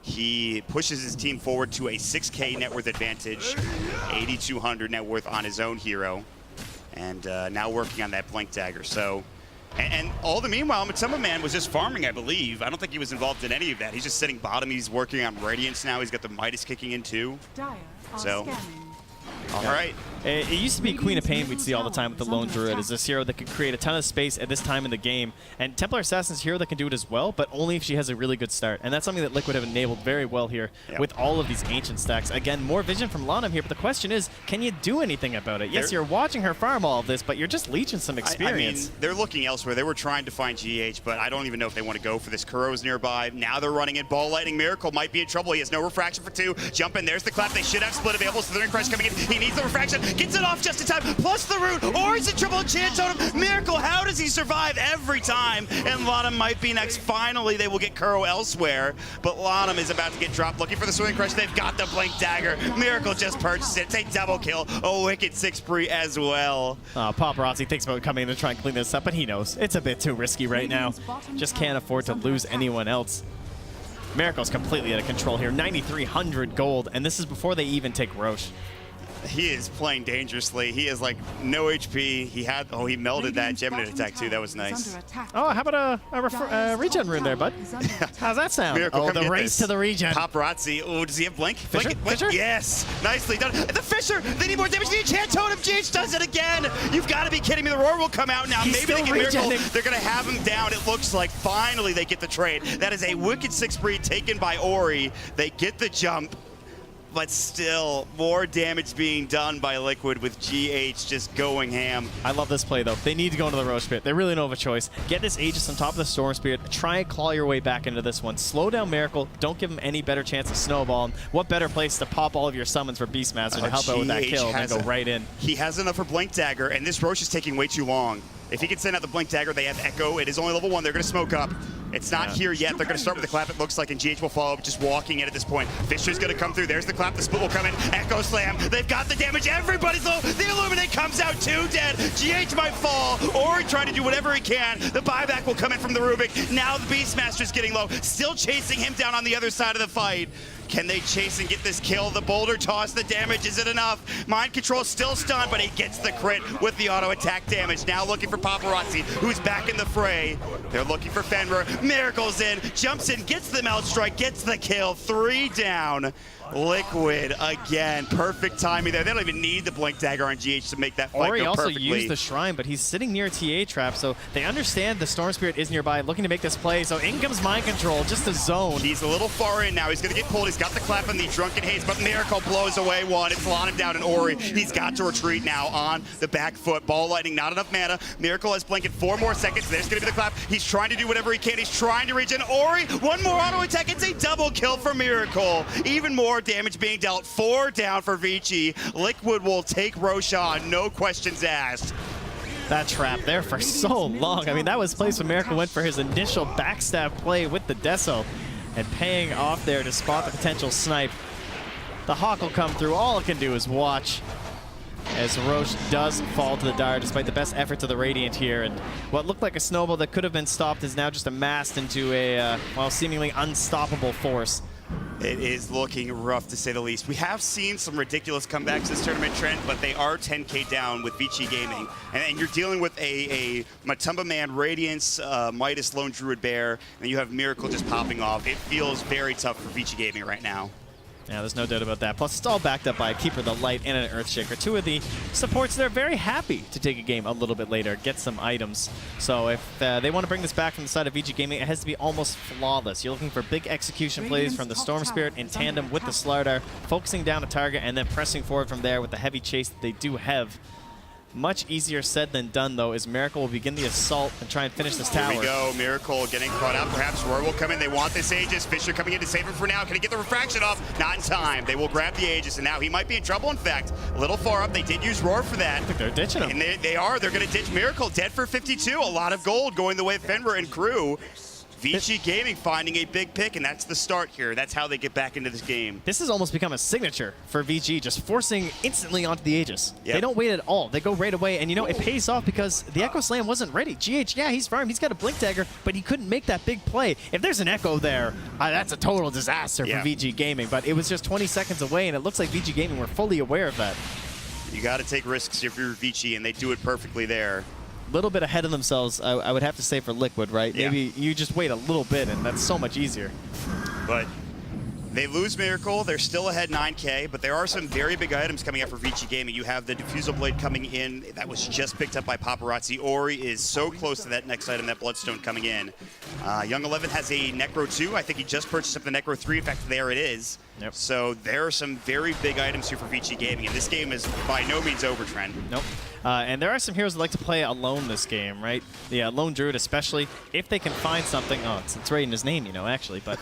he pushes his team forward to a 6K net worth advantage, 8,200 net worth on his own hero, and now working on that Blink Dagger. So, and all the meanwhile, Matsuma Man was just farming, I believe. I don't think he was involved in any of that. He's just sitting bottom. He's working on Radiance now. He's got the Midas kicking in too. So, all right. It used to be Queen of Pain we'd see all the time with the Lone Druid as this hero that could create a ton of space at this time in the game. And Templar Assassin's a hero that can do it as well, but only if she has a really good start. And that's something that Liquid have enabled very well here with all of these Ancient stacks. Again, more vision from Lanham here, but the question is, can you do anything about it? Yes, you're watching her farm all of this, but you're just leeching some experience. I mean, they're looking elsewhere. They were trying to find GH, but I don't even know if they want to go for this. Kuro's nearby. Now they're running in. Ball Lightning. Miracle might be in trouble. He has no refraction for 2. Jump in. There's the clap. They should have split available. Slithering Crush coming in. He needs the refraction. Gets it off just in time. Plus the root. Or he's in trouble. Enchant Totem. Miracle. How does he survive every time? And Lanham might be next. Finally, they will get Kuro elsewhere. But Lanham is about to get dropped. Looking for the Slithering Crush. They've got the Blink Dagger. Miracle just purchased it. It's a double kill. A wicked 6 spree as well. Paparazzi thinks about coming in to try and clean this up, but he knows it's a bit too risky right now. Just can't afford to lose anyone else. Miracle's completely out of control here. 9,300 gold, and this is before they even take Roche. He is playing dangerously. He is like no HP. He had, oh, he melded that Gemini attack too. That was nice. Oh, how about a regen rune there, bud? How's that sound? Miracle, the race to the regen. Paparazzi. Oh, does he have Blink? Fisher? Blink. Fisher? Yes. Nicely done. The Fisher. They need more damage. The Enchant Totem. GH does it again. You've got to be kidding me. The Roar will come out now. He's Maybe they get Miracle. regenning. They're going to have him down. It looks like finally they get the trade. That is a wicked 6 spree taken by Ori. They get the jump. But still, more damage being done by Liquid with GH just going ham. I love this play, though. They need to go into the Roche Pit. They really don't have a choice. Get this Aegis on top of the Storm Spirit. Try and claw your way back into this one. Slow down Miracle. Don't give him any better chance of snowballing. What better place to pop all of your summons for Beastmaster to help out with that kill than go right in? He has enough for Blink Dagger, and this Roche is taking way too long. If he can send out the Blink Dagger, they have Echo. It is only level 1. They're going to smoke up. It's not here yet. They're going to start with the clap, it looks like, and GH will follow up, just walking in at this point. Fisher's going to come through. There's the clap. The split will come in. Echo Slam. They've got the damage. Everybody's low. The Illuminate comes out 2 dead. GH might fall. Ori trying to do whatever he can. The buyback will come in from the Rubik. Now the Beastmaster's getting low. Still chasing him down on the other side of the fight. Can they chase and get this kill? The boulder toss, the damage, is it enough? Mind Control still stunned, but he gets the crit with the auto attack damage. Now looking for Paparazzi, who's back in the fray. They're looking for Fenrir. Miracle's in, jumps in, gets the mount strike, gets the kill. 3 down. Liquid again. Perfect timing there. They don't even need the Blink Dagger on GH to make that fight Ori go also perfectly. used the Shrine, but he's sitting near TA Trap, so they understand the Storm Spirit is nearby, looking to make this play. So in comes Mind Control, just a zone. He's a little far in now. He's going to get pulled. He's got the clap and the Drunken Haze, but Miracle blows away one. It's on him down in Ori. He's got to retreat now on the back foot. Ball Lightning, not enough mana. Miracle has Blink in 4 more seconds. There's going to be the clap. He's trying to do whatever he can. He's trying to reach in. Ori, one more auto attack. It's a double kill for Miracle. Even more damage being dealt. 4 down for Vici. Liquid will take Roshan, no questions asked. That trap there for so long. I mean, that was placed when Miracle went for his initial backstab play with the Deso, and paying off there to spot the potential snipe. The Hawk will come through. All it can do is watch as Roche does fall to the Dire despite the best efforts of the Radiant here. And what looked like a snowball that could have been stopped is now just amassed into a, well, seemingly unstoppable force. It is looking rough, to say the least. We have seen some ridiculous comebacks this tournament, Trent, but they are 10K down with Vici Gaming. And you're dealing with a Matumba Man, Radiance, Midas, Lone Druid Bear, and you have Miracle just popping off. It feels very tough for Vici Gaming right now. Yeah, there's no doubt about that. Plus, it's all backed up by a Keeper of the Light and an Earthshaker. 2 of the supports that are very happy to take a game a little bit later, get some items. So if they want to bring this back from the side of Vici Gaming, it has to be almost flawless. You're looking for big execution plays from the Storm Spirit in tandem with the Slardar, focusing down a target and then pressing forward from there with the heavy chase that they do have. Much easier said than done, though, as Miracle will begin the assault and try and finish this tower. Here we go. Miracle getting caught out. Perhaps Roar will come in. They want this Aegis. Fisher coming in to save him for now. Can he get the refraction off? Not in time. They will grab the Aegis, and now he might be in trouble, in fact. A little far up. They did use Roar for that. I think they're ditching him. And they are. They're going to ditch Miracle. Dead for 52. A lot of gold going the way of Fenrir and crew. Vici Gaming finding a big pick, and that's the start here. That's how they get back into this game. This has almost become a signature for VG, just forcing instantly onto the Aegis. Yep. They don't wait at all. They go right away, and you know, it pays off because the Echo Slam wasn't ready. GH, yeah, he's farmed. He's got a Blink Dagger, but he couldn't make that big play. If there's an Echo there, that's a total disaster for VG Gaming, but it was just 20 seconds away, and it looks like VG Gaming were fully aware of that. You got to take risks if you're Vici, and they do it perfectly there. Little bit ahead of themselves, I would have to say, for Liquid, right? Yeah. Maybe you just wait a little bit, and that's so much easier. But they lose Miracle. They're still ahead 9K, but there are some very big items coming out for Vici Gaming. You have the Diffusal Blade coming in. That was just picked up by Paparazzi. Ori is so close to that next item, that Bloodstone coming in. Young 11 has a Necro 2. I think he just purchased up the Necro 3. In fact, there it is. Yep. So there are some very big items here for Vici Gaming, and this game is by no means over, Trent. Nope. And there are some heroes that like to play alone this game, right? The Lone Druid especially, if they can find something. Oh, it's right in his name, you know, actually. But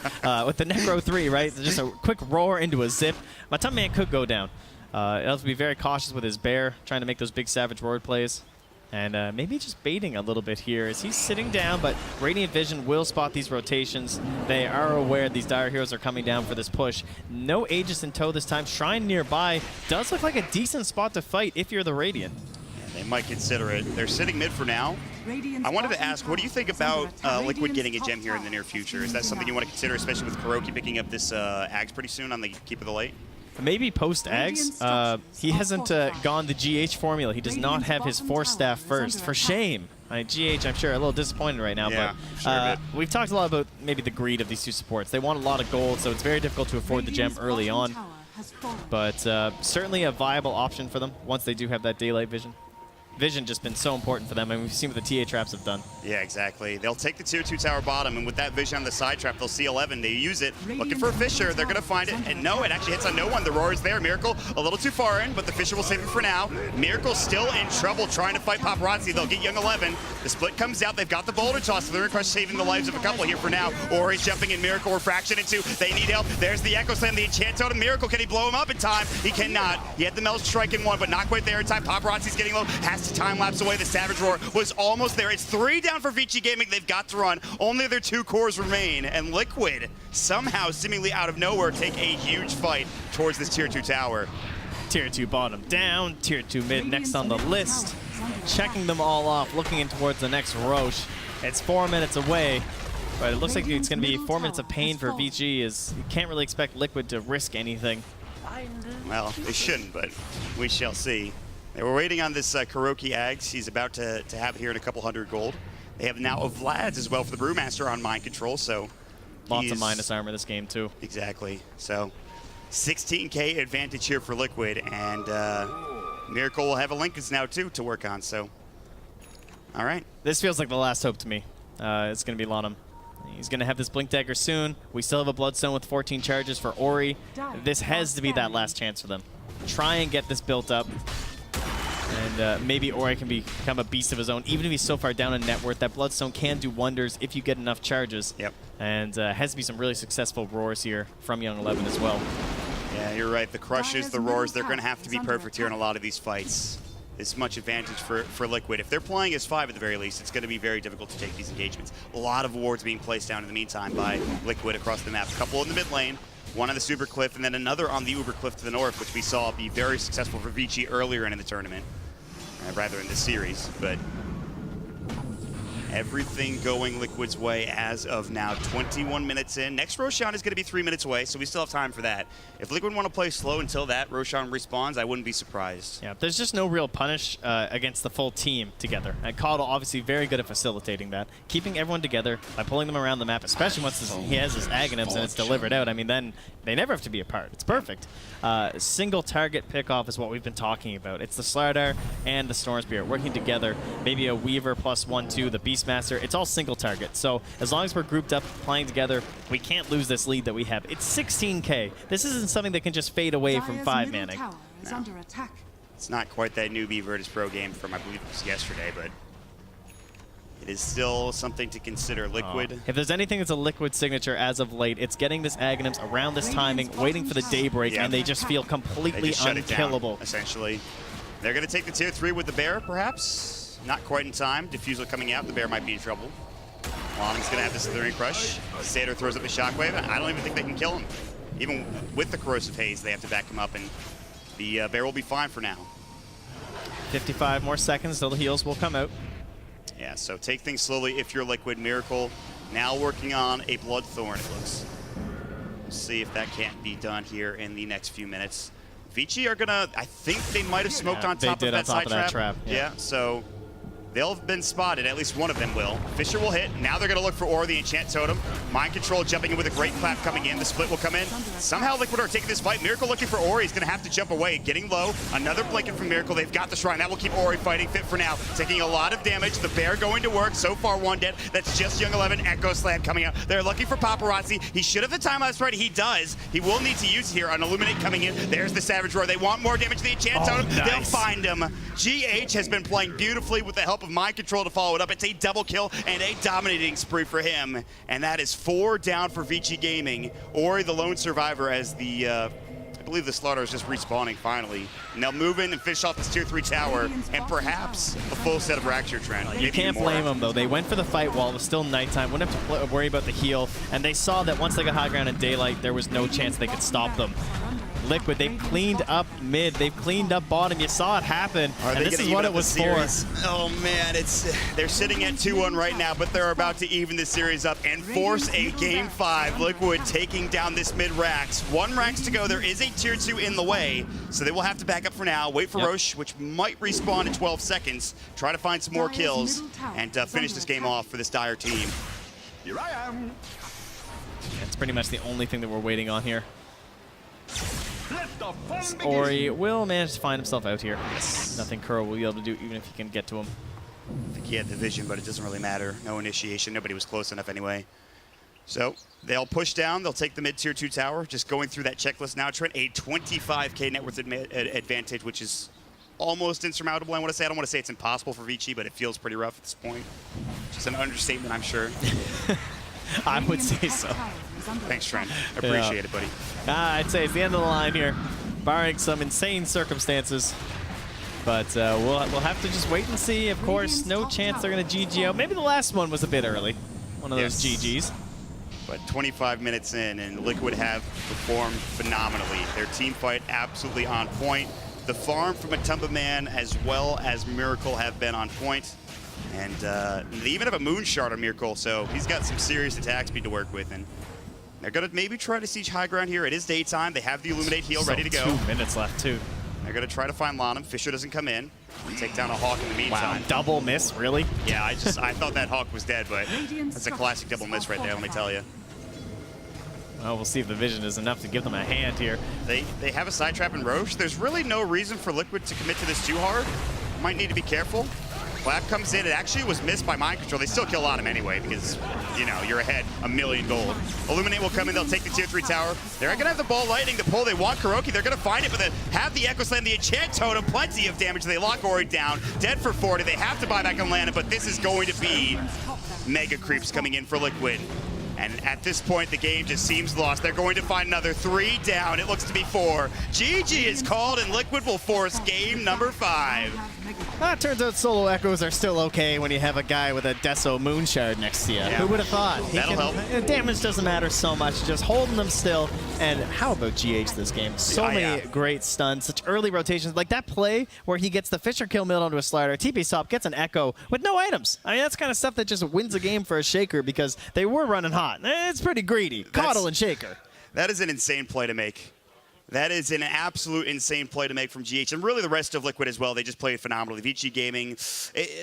with the Necro 3, right, just a quick roar into a zip. Matumba Man could go down. He'll have to be very cautious with his bear, trying to make those big Savage Roar plays. And maybe just baiting a little bit here as he's sitting down, but Radiant Vision will spot these rotations. They are aware these Dire heroes are coming down for this push. No Aegis in tow this time. Shrine nearby. Does look like a decent spot to fight if you're the Radiant. They might consider it. They're sitting mid for now. I wanted to ask, what do you think about Liquid getting a gem here in the near future? Is that something you want to consider, especially with Kuroki picking up this Ags pretty soon on the Keep of the Light? Maybe post-Ags. He hasn't gone the GH formula. He does not have his Force Staff first. For shame. GH, I'm sure, a little disappointed right now. Yeah, but we've talked a lot about maybe the greed of these two supports. They want a lot of gold, so it's very difficult to afford the gem early on. But certainly a viable option for them once they do have that Daylight Vision. Vision just been so important for them, and we've seen what the TA traps have done. Yeah, exactly. They'll take the tier 2 tower bottom, and with that Vision on the side trap, they'll see 11. They use it, looking for a Fisher. They're going to find it, and no, it actually hits on no one. The Roar is there. Miracle a little too far in, but the Fisher will save it for now. Miracle still in trouble trying to fight Paparazzi. They'll get Young 11. The split comes out. They've got the boulder toss. Lyric Crush saving the lives of a couple here for now. Ori's jumping in. Miracle refraction into. They need help. There's the Echo Slam, the Enchant Totem. Miracle, can he blow him up in time? He cannot. He had the Melt Strike in one, but not quite there in time. Paparazzi's getting low. Has to time lapse away. The Savage Roar was almost there. It's 3 down for Vici Gaming. They've got to run. Only their 2 cores remain. And Liquid, somehow, seemingly out of nowhere, take a huge fight towards this Tier 2 tower. Tier 2 bottom down, Tier 2 mid next on the list. Checking them all off, looking in towards the next Roche. It's 4 minutes away, but it looks like it's going to be 4 minutes of pain for VG, as you can't really expect Liquid to risk anything. Well, they shouldn't, but we shall see. They were waiting on this Kuroki Ags. He's about to have it here in a couple hundred gold. They have now a Vlad's as well for the Brewmaster on Mind Control, so lots of minus armor this game too. Exactly. So 16k advantage here for Liquid, and Miracle will have a Lincolns now too to work on, so all right. This feels like the last hope to me. It's going to be Lonum. He's going to have this Blink Dagger soon. We still have a Bloodstone with 14 charges for Ori. This has to be that last chance for them. Try and get this built up. And maybe Ori can become a beast of his own. Even if he's so far down in net worth, that Bloodstone can do wonders if you get enough charges. Yep. And has to be some really successful roars here from Young 11 as well. Yeah, you're right. The crushes, the roars, they're going to have to be perfect here in a lot of these fights. This much advantage for Liquid. If they're playing as 5 at the very least, it's going to be very difficult to take these engagements. A lot of wards being placed down in the meantime by Liquid across the map. A couple in the mid lane, one on the Super Cliff, and then another on the Uber Cliff to the north, which we saw be very successful for Vici earlier in the tournament. Rather in this series, but everything going Liquid's way as of now. 21 minutes in. Next Roshan is going to be 3 minutes away, so we still have time for that. If Liquid want to play slow until that Roshan respawns, I wouldn't be surprised. Yeah, there's just no real punish against the full team together. And Caudle obviously very good at facilitating that, keeping everyone together by pulling them around the map, especially once he has his Aghanims and it's delivered out. I mean, then they never have to be apart. It's perfect. Single target pickoff is what we've been talking about. It's the Slardar and the Storm Spirit working together. Maybe a Weaver plus 1/2, the Beastmaster. It's all single target. So as long as we're grouped up, playing together, we can't lose this lead that we have. It's 16k. This isn't something that can just fade away from 5-manning. No. It's not quite that newbie Virtus Pro game from, I believe it was yesterday, but it is still something to consider. Liquid. If there's anything that's a Liquid signature as of late, it's getting this Aghanims around this timing, waiting for the daybreak, and they just feel completely unkillable. Down, essentially. They're going to take the tier 3 with the Bear, perhaps. Not quite in time. Diffusal coming out. The Bear might be in trouble. Loning's going to have the Slithering Crush. Sator throws up the Shockwave. I don't even think they can kill him. Even with the Corrosive Haze, they have to back him up, and the Bear will be fine for now. 55 more seconds till the heals will come out. Yeah, so take things slowly if you're Liquid. Miracle now working on a Bloodthorn, it looks. We'll see if that can't be done here in the next few minutes. Vici are gonna, I think they might have smoked on top of that side trap. Yeah, so they'll have been spotted. At least one of them will. Fisher will hit. Now they're going to look for Aura, the Enchant Totem. Mind Control jumping in with a great clap coming in. The split will come in. Somehow Liquid are taking this fight. Miracle looking for Ori. He's going to have to jump away. Getting low. Another blanket from Miracle. They've got the Shrine. That will keep Ori fighting fit for now. Taking a lot of damage. The Bear going to work. So far, one dead. That's just Young 11. Echo Slam coming out. They're looking for Paparazzi. He should have the time lapse right. He does. He will need to use it here. An Illuminate coming in. There's the Savage Roar. They want more damage to the Enchant Totem. Nice. They'll find him. GH has been playing beautifully with the help of Mind Control to follow it up. It's a double kill and a dominating spree for him. And that is 4 down for Vici Gaming. Ori, the lone survivor, as the, I believe the Slaughter is just respawning finally. And they'll move in and finish off this tier 3 tower and perhaps a full set of Rapture Trend. You can't blame them, though. They went for the fight while it was still nighttime. Wouldn't have to worry about the heal. And they saw that once they got high ground in daylight, there was no chance they could stop them. Liquid, they've cleaned up mid, they've cleaned up bottom. You saw it happen, and this is what it was for. Oh man, they're sitting at 2-1 right now, but they're about to even this series up and force a game 5. Liquid taking down this mid Rax. 1 Rax to go. There is a tier 2 in the way, so they will have to back up for now. Wait for Roche, which might respawn in 12 seconds. Try to find some more kills and finish this game off for this Dire team. Here I am. That's pretty much the only thing that we're waiting on here. Ori will manage to find himself out here. Nothing Kuro will be able to do, even if he can get to him. I think he had the vision, but it doesn't really matter. No initiation. Nobody was close enough anyway. So they'll push down. They'll take the mid tier 2 tower. Just going through that checklist now, Trent. A 25k net worth advantage, which is almost insurmountable, I want to say. I don't want to say it's impossible for Vici, but it feels pretty rough at this point. Just an understatement, I'm sure. I would say so. Thanks, Trent. I appreciate it, buddy. I'd say it's the end of the line here, barring some insane circumstances. But we'll have to just wait and see. Of course, no chance they're going to GG out. Maybe the last one was a bit early. One of those GGs. But 25 minutes in, and Liquid have performed phenomenally. Their team fight absolutely on point. The farm from Matumba Man as well as Miracle have been on point. And they even have a moon shard on Miracle, so he's got some serious attack speed to work with. And they're going to maybe try to siege high ground here. It is daytime. They have the Illuminate heal ready to go. 2 minutes left, too. They're going to try to find Lanham. Fisher doesn't come in. Take down a Hawk in the meantime. Wow, double miss, really? Yeah, I thought that Hawk was dead, but that's a classic double miss right there, let me tell you. Well, we'll see if the vision is enough to give them a hand here. They have a side trap in Roche. There's really no reason for Liquid to commit to this too hard. Might need to be careful. Clap comes in. It actually was missed by Mind Control. They still kill on him anyway because, you know, you're ahead $1 million gold. Illuminate will come in. They'll take the tier 3 tower. They're going to have the ball lightning, the pull. They want Kuroki. They're going to find it, but they have the Echo Slam, the Enchant Totem, plenty of damage. They lock Ori down. Dead for 40. They have to buy back on Lana, but this is going to be mega creeps coming in for Liquid. And at this point, the game just seems lost. They're going to find another 3 down. It looks to be 4. GG is called, and Liquid will force game number 5. It turns out solo echoes are still okay when you have a guy with a Deso Moonshard next to you. Yeah. Who would have thought? That'll help. Damage doesn't matter so much, just holding them still. And how about GH this game? So many great stuns, such early rotations. Like that play where he gets the Fisher kill milled onto a slider, TP Sop gets an echo with no items. I mean, that's kind of stuff that just wins a game for a Shaker because they were running hot. It's pretty greedy. Coddle and Shaker. That is an insane play to make. That is an absolute insane play to make from GH, and really the rest of Liquid as well. They just played phenomenally. Vici Gaming,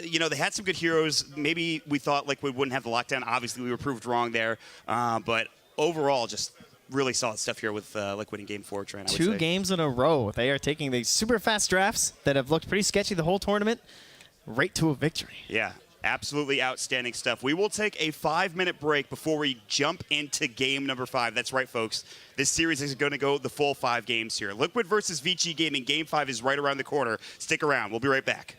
you know, they had some good heroes. Maybe we thought Liquid wouldn't have the lockdown. Obviously, we were proved wrong there. But overall, just really solid stuff here with Liquid in Game 4, Trent, I would say. 2 games in a row. They are taking these super fast drafts that have looked pretty sketchy the whole tournament right to a victory. Yeah. Absolutely outstanding stuff. We will take a 5-minute break before we jump into game number 5. That's right, folks. This series is going to go the full 5 games here. Liquid versus Vici Gaming. Game 5 is right around the corner. Stick around. We'll be right back.